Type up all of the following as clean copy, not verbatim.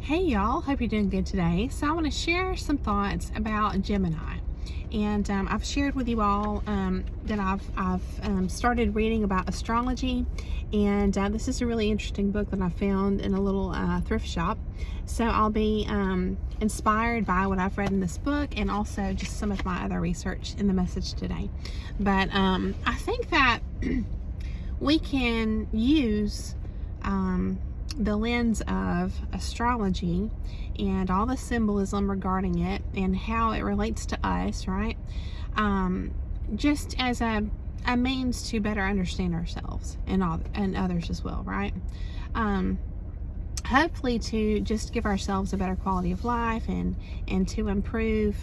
Hey y'all, hope you're doing good today. So I want to share some thoughts about Gemini. And I've shared with you all that I've started reading about astrology, and this is a really interesting book that I found in a little thrift shop. So I'll be inspired by what I've read in this book, and also just some of my other research in the message today. But I think that we can use the lens of astrology and all the symbolism regarding it and how it relates to us, right? Just as a means to better understand ourselves and others as well, right? Hopefully to just give ourselves a better quality of life and to improve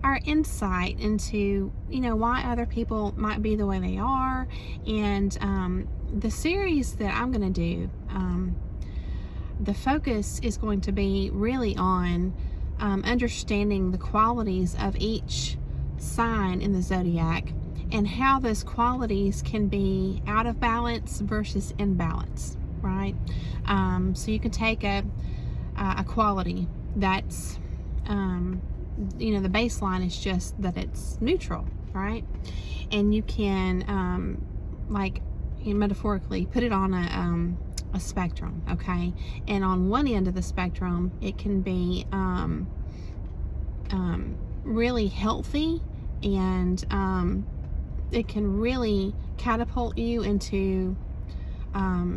our insight into, why other people might be the way they are. And the series that I'm going to do, the focus is going to be really on understanding the qualities of each sign in the zodiac and how those qualities can be out of balance versus in balance, right? So you can take a quality that's the baseline is just that it's neutral, right? And you can metaphorically put it on a spectrum, okay? And on one end of the spectrum, it can be really healthy, and it can really catapult you into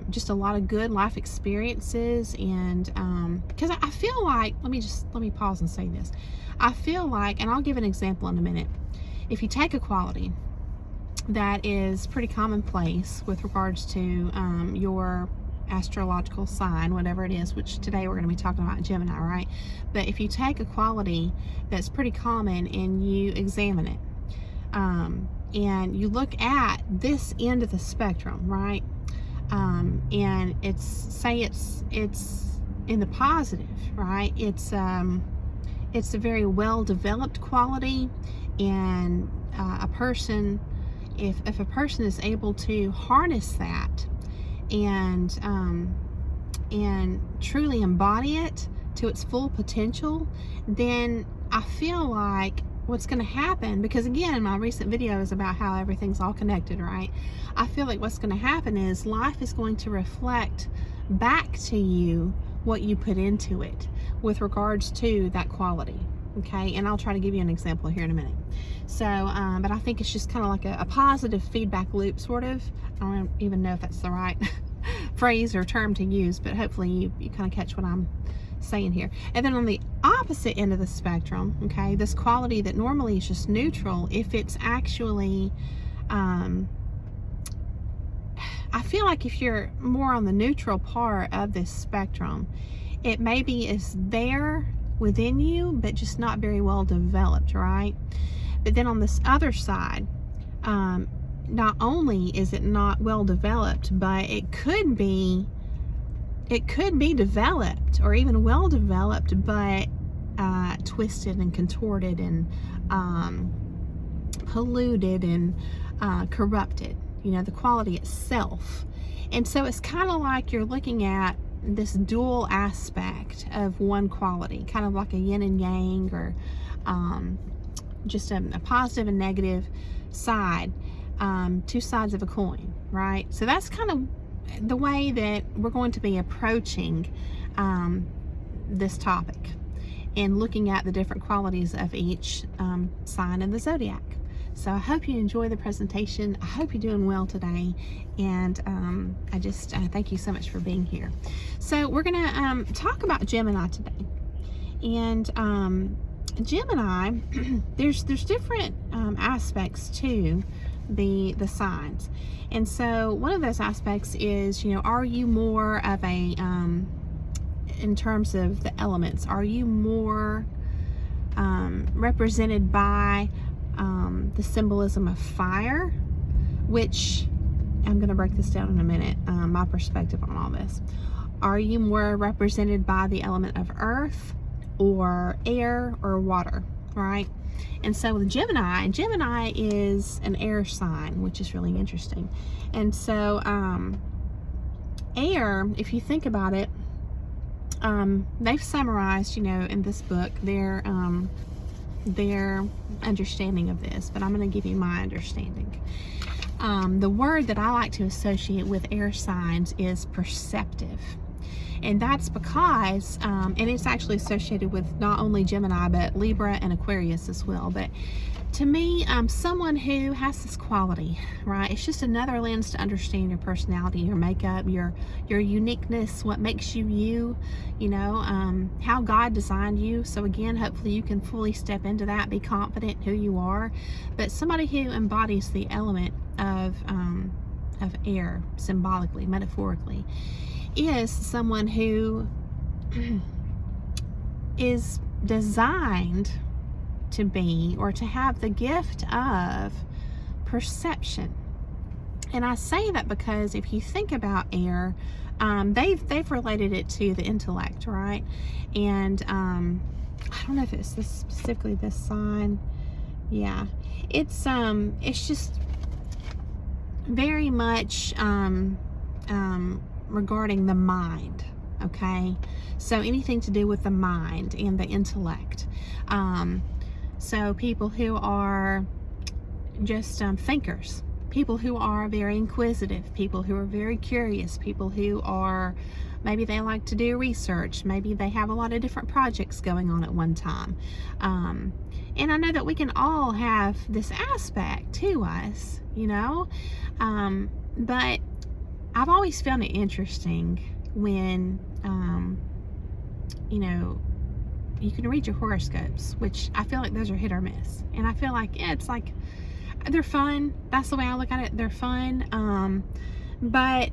just a lot of good life experiences. And because I feel like, let me pause and say this. I feel like, and I'll give an example in a minute, if you take a quality that is pretty commonplace with regards to your astrological sign, whatever it is, which today we're going to be talking about Gemini, right? But if you take a quality that's pretty common and you examine it, and you look at this end of the spectrum, right? And it's in the positive, right? It's a very well-developed quality, and a person, if a person is able to harness that and truly embody it to its full potential, then I feel like what's going to happen, because again, my recent video is about how everything's all connected, right? I feel like what's going to happen is life is going to reflect back to you what you put into it with regards to that quality, okay? And I'll try to give you an example here in a minute. So, but I think it's just kind of like a positive feedback loop, sort of. I don't even know if that's the right phrase or term to use, but hopefully you kind of catch what I'm saying here. And then on the opposite end of the spectrum, okay, this quality that normally is just neutral, if it's actually I feel like if you're more on the neutral part of this spectrum, it maybe is there within you, but just not very well developed, right? But then on this other side, not only is it not well developed, but it could be developed or even well developed, but twisted and contorted and polluted and corrupted, the quality itself. And so it's kind of like you're looking at this dual aspect of one quality, kind of like a yin and yang, or just a positive and negative side, two sides of a coin, right? So that's kind of the way that we're going to be approaching this topic and looking at the different qualities of each sign in the zodiac. So I hope you enjoy the presentation. I hope you're doing well today, and I just thank you so much for being here. So we're gonna talk about Gemini today. And Gemini, there's different aspects to the signs. And so one of those aspects is, are you more of a, in terms of the elements, are you more represented by the symbolism of fire, which I'm going to break this down in a minute, my perspective on all this. Are you more represented by the element of earth or air or water, right? And so with Gemini is an air sign, which is really interesting. And so air, if you think about it, they've summarized, in this book their understanding of this, but I'm going to give you my understanding. The word that I like to associate with air signs is perceptive. And that's because, and it's actually associated with not only Gemini, but Libra and Aquarius as well. But to me, someone who has this quality, right? It's just another lens to understand your personality, your makeup, your uniqueness, what makes you you, how God designed you. So again, hopefully you can fully step into that, be confident who you are. But somebody who embodies the element of air, symbolically, metaphorically, is someone who is designed to be, or to have the gift of perception. And I say that because if you think about air, they've related it to the intellect, right? And I don't know if it's specifically this sign. Yeah, it's just very much regarding the mind. Okay, so anything to do with the mind and the intellect. So people who are just thinkers, people who are very inquisitive, people who are very curious, people who are, maybe they like to do research, maybe they have a lot of different projects going on at one time. And I know that we can all have this aspect to us, but I've always found it interesting when, you can read your horoscopes, which I feel like those are hit or miss. And I feel like, it's like, they're fun. That's the way I look at it. They're fun. But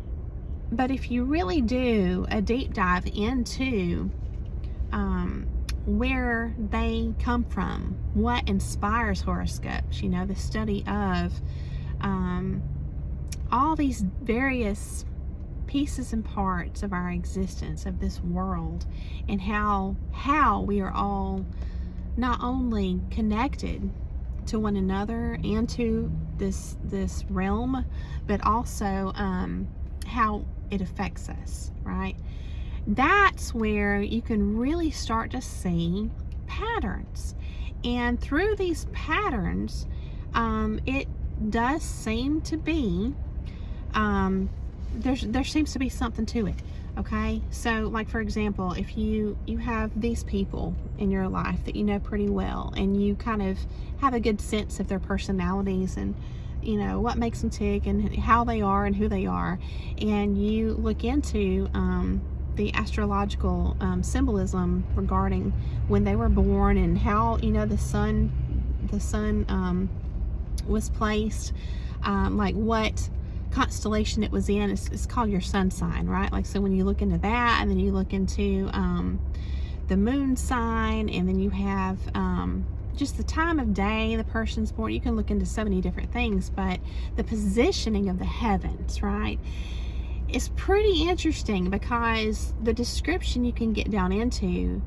if you really do a deep dive into where they come from, what inspires horoscopes, the study of all these various pieces and parts of our existence, of this world, and how we are all not only connected to one another and to this realm, but also how it affects us, right? That's where you can really start to see patterns. And through these patterns, it does seem to be there seems to be something to it. Okay, so like for example, if you have these people in your life that you know pretty well, and you kind of have a good sense of their personalities and what makes them tick and how they are and who they are, and you look into the astrological symbolism regarding when they were born and how the sun was placed, like what constellation it was in. It's called your sun sign, right? Like, so when you look into that, and then you look into the moon sign, and then you have just the time of day the person's born. You can look into so many different things, but the positioning of the heavens, right, is pretty interesting, because the description you can get down into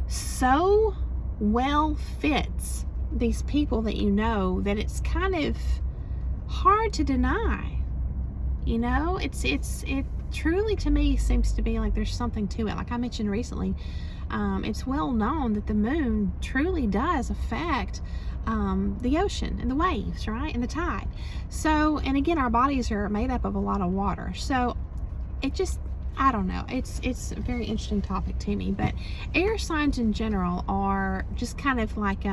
so well fits these people that that it's kind of hard to deny. It truly, to me, seems to be like there's something to it. Like I mentioned recently, it's well known that the moon truly does affect the ocean and the waves, right, and the tide. So, and again, our bodies are made up of a lot of water. So it just, I don't know, it's a very interesting topic to me. But air signs in general are just kind of like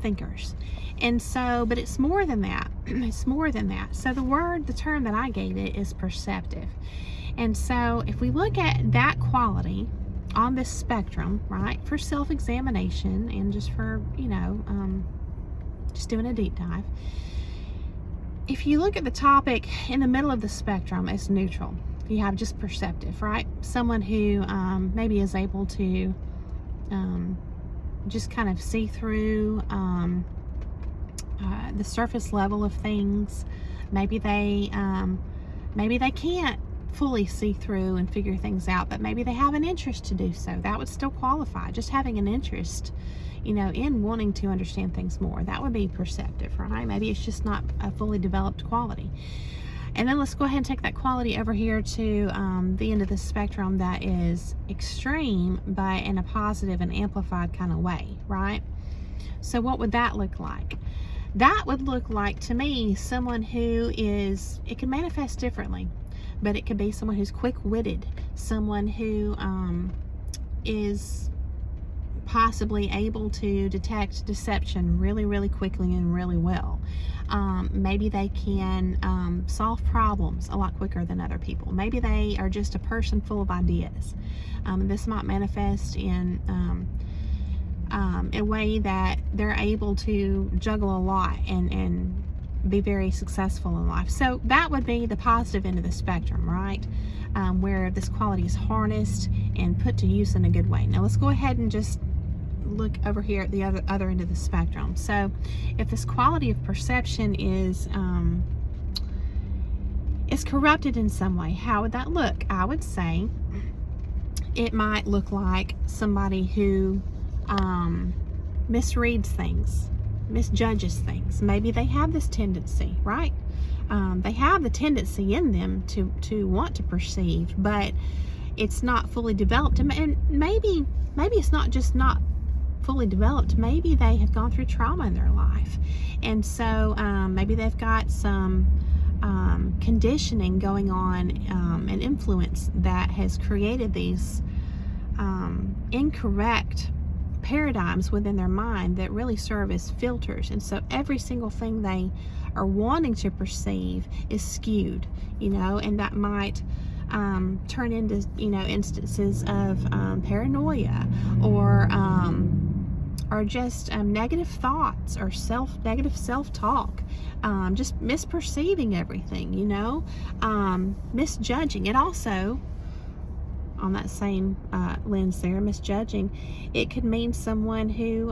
thinkers. And so, but it's more than that. It's more than that. So the term that I gave it is perceptive. And so if we look at that quality on this spectrum, right, for self-examination and just for, just doing a deep dive, if you look at the topic in the middle of the spectrum as neutral, you have just perceptive, right? Someone who maybe is able to just kind of see through the surface level of things. Maybe they can't fully see through and figure things out, but maybe they have an interest to do so. That would still qualify. Just having an interest, in wanting to understand things more. That would be perceptive, right? Maybe it's just not a fully developed quality. And then let's go ahead and take that quality over here to the end of the spectrum that is extreme, but in a positive and amplified kind of way, right? So what would that look like? That would look like, to me, someone who is, it can manifest differently, but it could be someone who's quick-witted, someone who is possibly able to detect deception really, really quickly and really well. Maybe they can solve problems a lot quicker than other people. Maybe they are just a person full of ideas. This might manifest in a way that they're able to juggle a lot and be very successful in life. So that would be the positive end of the spectrum, right? Where this quality is harnessed and put to use in a good way. Now let's go ahead and just look over here at the other end of the spectrum. So if this quality of perception is corrupted in some way, how would that look? I would say it might look like somebody who misreads things, misjudges things. Maybe they have this tendency, right? They have the tendency in them to want to perceive, but it's not fully developed. And maybe it's not just not fully developed. Maybe they have gone through trauma in their life, and so maybe they've got some conditioning going on, and influence that has created these incorrect paradigms within their mind that really serve as filters. And so every single thing they are wanting to perceive is skewed, and that might turn into, instances of paranoia or just negative thoughts or negative self-talk, just misperceiving everything, misjudging. It also, on that same lens there, misjudging, it could mean someone who,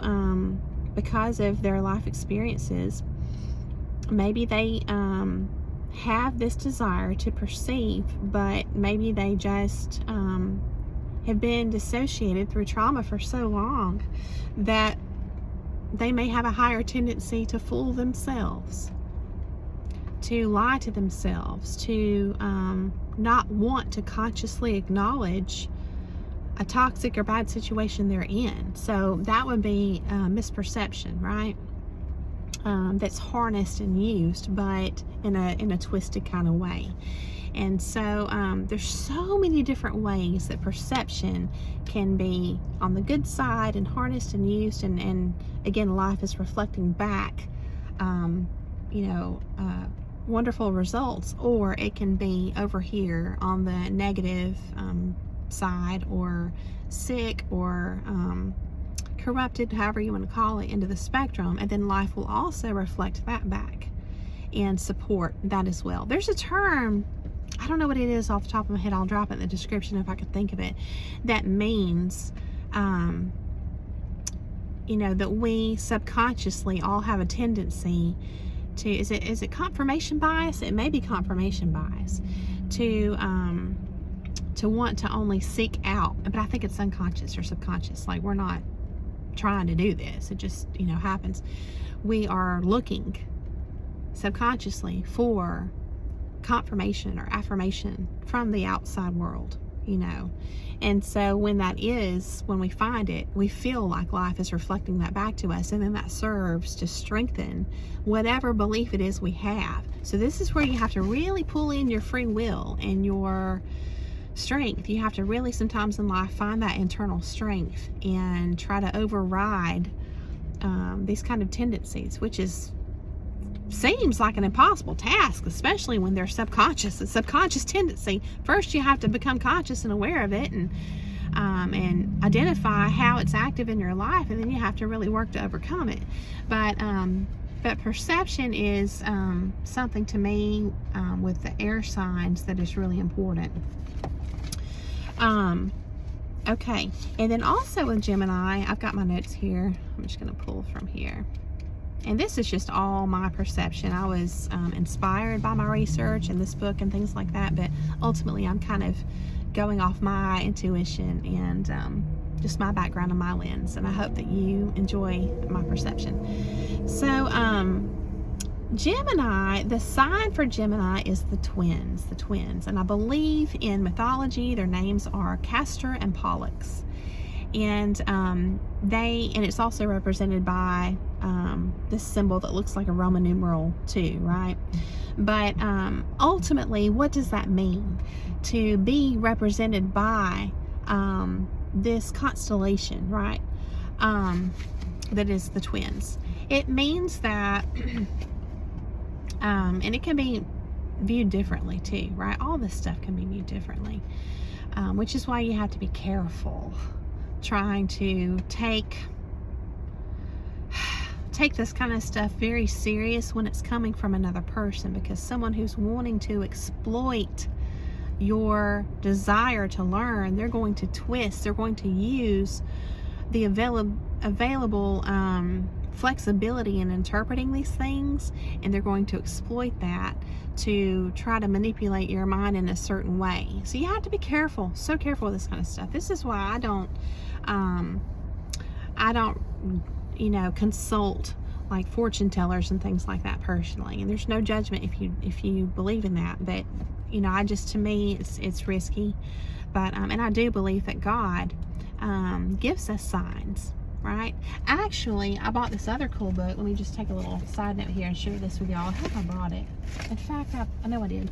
because of their life experiences, maybe they have this desire to perceive, but maybe they just have been dissociated through trauma for so long that they may have a higher tendency to fool themselves, to lie to themselves, to not want to consciously acknowledge a toxic or bad situation they're in. So that would be misperception, right? That's harnessed and used, but in a twisted kind of way. And so there's so many different ways that perception can be on the good side and harnessed and used, and again, life is reflecting back wonderful results, or it can be over here on the negative side, or sick, or corrupted, however you want to call it, into the spectrum. And then life will also reflect that back and support that as well. There's a term, I don't know what it is off the top of my head, I'll drop it in the description if I could think of it, that means that we subconsciously all have a tendency to, is it confirmation bias? It may be confirmation bias, to want to only seek out, but I think it's unconscious or subconscious. Like, we're not trying to do this, it just happens. We are looking subconsciously for confirmation or affirmation from the outside world, and so when we find it, we feel like life is reflecting that back to us, and then that serves to strengthen whatever belief it is we have. So this is where you have to really pull in your free will and your strength. You have to really, sometimes in life, find that internal strength and try to override these kind of tendencies, which seems like an impossible task, especially when they're subconscious. A subconscious tendency, first you have to become conscious and aware of it, and identify how it's active in your life, and then you have to really work to overcome it. But perception is something to me with the air signs that is really important. Okay, and then also with Gemini, I've got my notes here. I'm just going to pull from here. And this is just all my perception. I was inspired by my research and this book and things like that, but ultimately I'm kind of going off my intuition and just my background and my lens, and I hope that you enjoy my perception. So Gemini, the sign for Gemini is the twins, and I believe in mythology their names are Castor and Pollux, and it's also represented by this symbol that looks like a Roman numeral 2, right? But ultimately, what does that mean to be represented by this constellation, right? That is the twins. It means that and it can be viewed differently too, right? All this stuff can be viewed differently, which is why you have to be careful trying to take this kind of stuff very serious when it's coming from another person, because someone who's wanting to exploit your desire to learn, they're going to twist, they're going to use the available flexibility in interpreting these things, and they're going to exploit that to try to manipulate your mind in a certain way. So you have to be careful, so careful with this kind of stuff. This is why I don't consult like fortune tellers and things like that personally. And there's no judgment if you believe in that, but to me it's risky. But and I do believe that God gives us signs, right? Actually, I bought this other cool book. Let me just take a little side note here and share this with y'all. I hope I brought it. In fact, I know I did.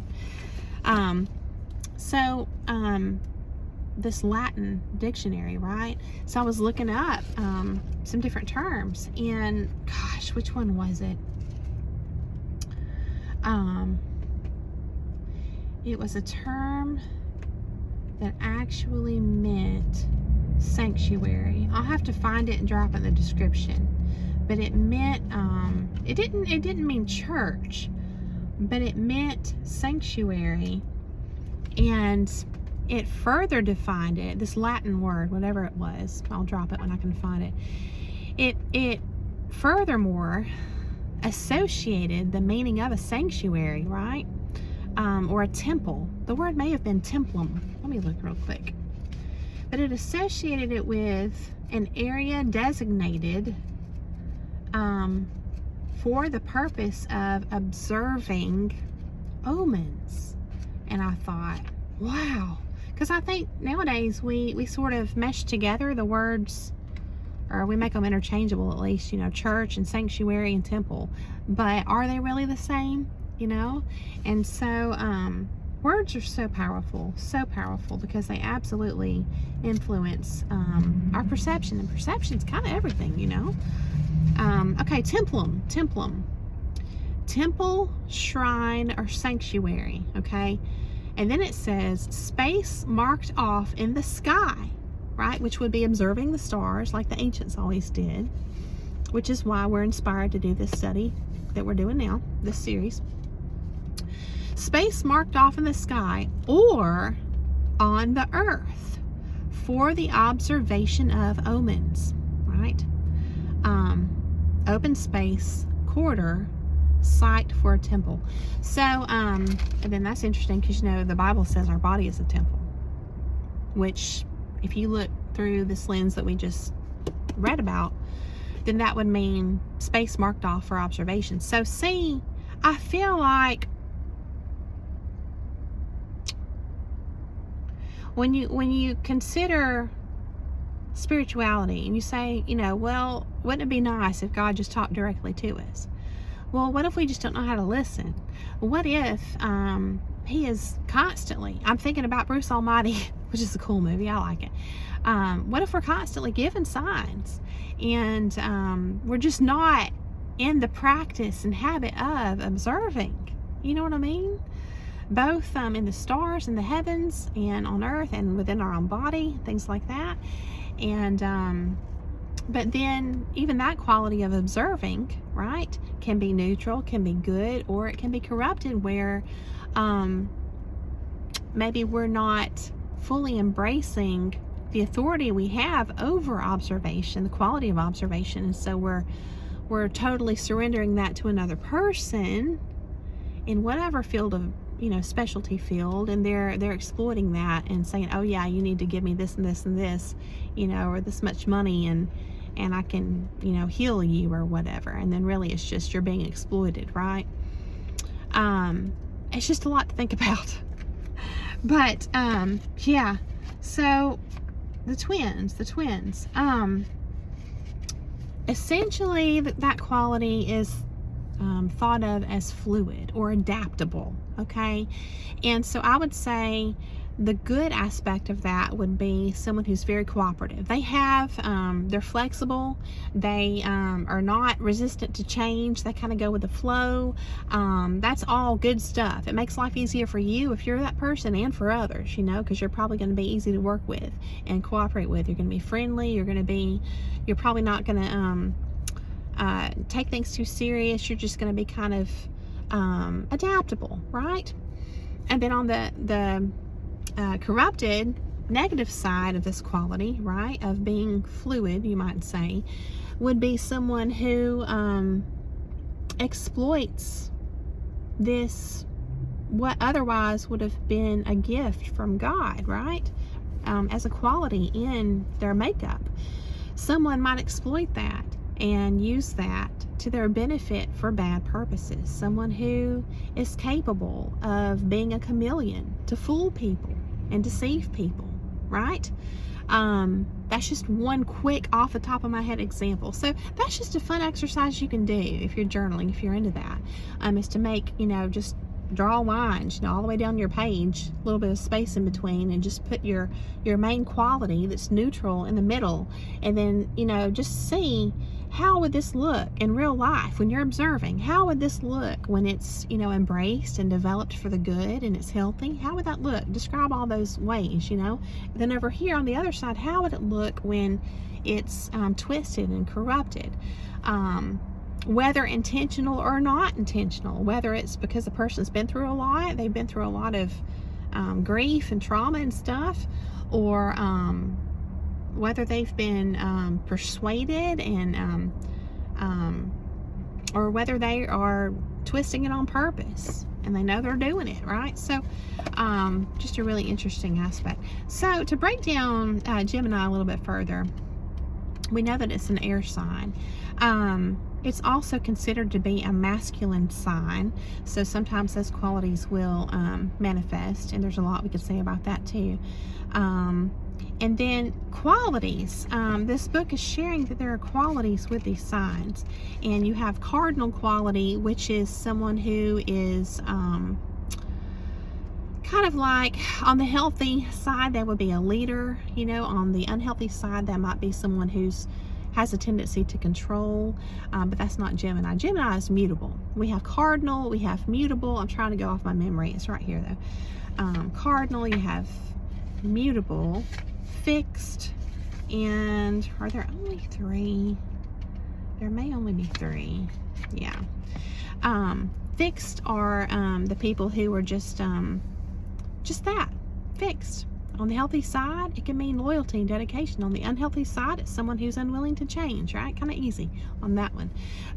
This Latin dictionary, right? So I was looking up some different terms, and gosh, which one was it? It was a term that actually meant sanctuary. I'll have to find it and drop it in the description. But it meant it didn't mean church, but it meant sanctuary, and it further defined it, this Latin word, whatever it was. I'll drop it when I can find it. It furthermore associated the meaning of a sanctuary, right? Or a temple. The word may have been templum. Let me look real quick. But it associated it with an area designated for the purpose of observing omens. And I thought, wow. Because I think nowadays we sort of mesh together the words, or we make them interchangeable at least, church and sanctuary and temple. But are they really the same? And so words are so powerful because they absolutely influence our perception, and perception's kind of everything, Okay, templum, temple, shrine, or sanctuary, okay? And then it says space marked off in the sky, right? Which would be observing the stars like the ancients always did, which is why we're inspired to do this study that we're doing now, this series. Space marked off in the sky or on the earth for the observation of omens, right? Open space, quarter, site for a temple. So, and then that's interesting because, the Bible says our body is a temple, which if you look through this lens that we just read about, then that would mean space marked off for observation. So see, I feel like when you consider spirituality and you say, well, wouldn't it be nice if God just talked directly to us? Well, what if we just don't know how to listen? What if he is constantly, I'm thinking about Bruce Almighty, which is a cool movie, I like it. What if we're constantly given signs and we're just not in the practice and habit of observing? You know what I mean? Both in the stars, in the heavens, and on earth, and within our own body, things like that. And but then even that quality of observing, right, can be neutral, can be good, or it can be corrupted where maybe we're not fully embracing the authority we have over observation, the quality of observation, and so we're totally surrendering that to another person in whatever field of specialty field, and they're exploiting that and saying, oh yeah, you need to give me this and this and this, or this much money, and I can, you know, heal you or whatever. And then really it's just you're being exploited, right? It's just a lot to think about. But yeah, so the twins, essentially that quality is thought of as fluid or adaptable, okay? And so I would say the good aspect of that would be someone who's very cooperative. They have, they're flexible, they are not resistant to change, they kind of go with the flow. That's all good stuff. It makes life easier for you if you're that person, and for others, you know, because you're probably going to be easy to work with and cooperate with. You're going to be friendly, you're probably not going to take things too serious. You're just going to be kind of adaptable, right? And then on the corrupted negative side of this quality, right, of being fluid, you might say, would be someone who exploits this, what otherwise would have been a gift from God, right, as a quality in their makeup. Someone might exploit that and use that to their benefit for bad purposes. Someone who is capable of being a chameleon to fool people and deceive people, right? That's just one quick off the top of my head example. So that's just a fun exercise you can do if you're journaling, if you're into that, is to make, you know, just draw lines, you know, all the way down your page, a little bit of space in between, and just put your main quality that's neutral in the middle, and then, you know, just see how would this look in real life when you're observing. How would this look when it's, you know, embraced and developed for the good and it's healthy? How would that look? Describe all those ways, you know. Then over here on the other side, how would it look when it's twisted and corrupted? Whether intentional or not intentional, whether it's because the person's been through a lot, they've been through a lot of grief and trauma and stuff, or whether they've been persuaded and or whether they are twisting it on purpose and they know they're doing it, right? So just a really interesting aspect. So to break down Gemini a little bit further, we know that it's an air sign. It's also considered to be a masculine sign, so sometimes those qualities will manifest, and there's a lot we could say about that too. And then qualities. This book is sharing that there are qualities with these signs, and you have cardinal quality, which is someone who is kind of like, on the healthy side, that would be a leader. You know, on the unhealthy side, that might be someone who's has a tendency to control, but that's not Gemini. Gemini is mutable. We have cardinal, we have mutable. I'm trying to go off my memory. It's right here though. Cardinal, you have mutable, fixed, and are there only three? There may only be three. Yeah. Fixed are the people who are just that, fixed. On the healthy side, it can mean loyalty and dedication. On the unhealthy side, it's someone who's unwilling to change, right? Kind of easy on that one.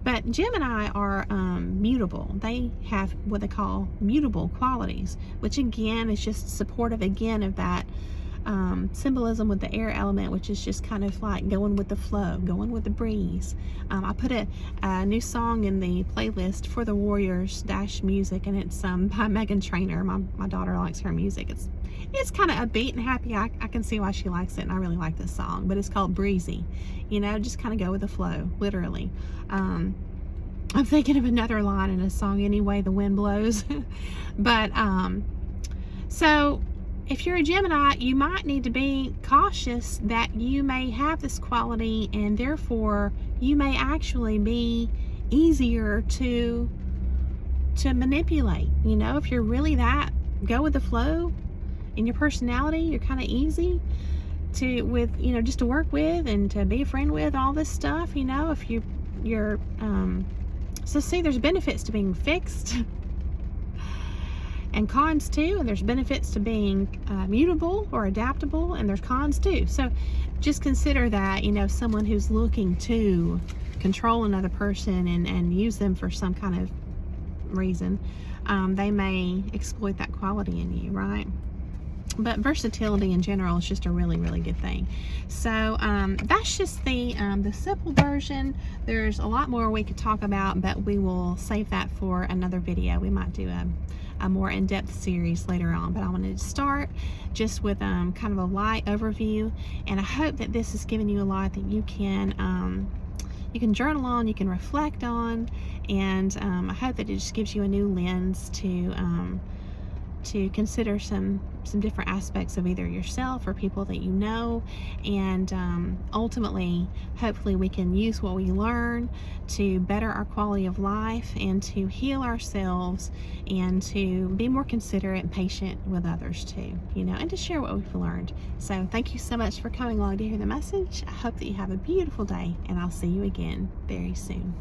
But Gemini are mutable. They have what they call mutable qualities, which again is just supportive again of that symbolism with the air element, which is just kind of like going with the flow, going with the breeze. I put a new song in the playlist for the Warriors music, and it's by Megan Trainor. My daughter likes her music. It's kind of upbeat and happy. I can see why she likes it, and I really like this song. But it's called Breezy. You know, just kind of go with the flow, literally. I'm thinking of another line in a song, Anyway the Wind Blows. But so if you're a Gemini, you might need to be cautious that you may have this quality, and therefore you may actually be easier to manipulate. You know, if you're really that go with the flow in your personality, you're kind of easy just to work with and to be a friend with, all this stuff. You know, if you're so see, there's benefits to being fixed and cons too, and there's benefits to being mutable or adaptable, and there's cons too. So just consider that, you know, someone who's looking to control another person and use them for some kind of reason, they may exploit that quality in you, right? but versatility in general is just a really, really good thing. So that's just the simple version. There's a lot more we could talk about, but we will save that for another video. We might do a more in-depth series later on, but I wanted to start just with kind of a light overview, and I hope that this has given you a lot that you can journal on, you can reflect on, and I hope that it just gives you a new lens to consider some different aspects of either yourself or people that you know, and ultimately, hopefully we can use what we learn to better our quality of life and to heal ourselves and to be more considerate and patient with others too, you know, and to share what we've learned. So thank you so much for coming along to hear the message. I hope that you have a beautiful day, and I'll see you again very soon.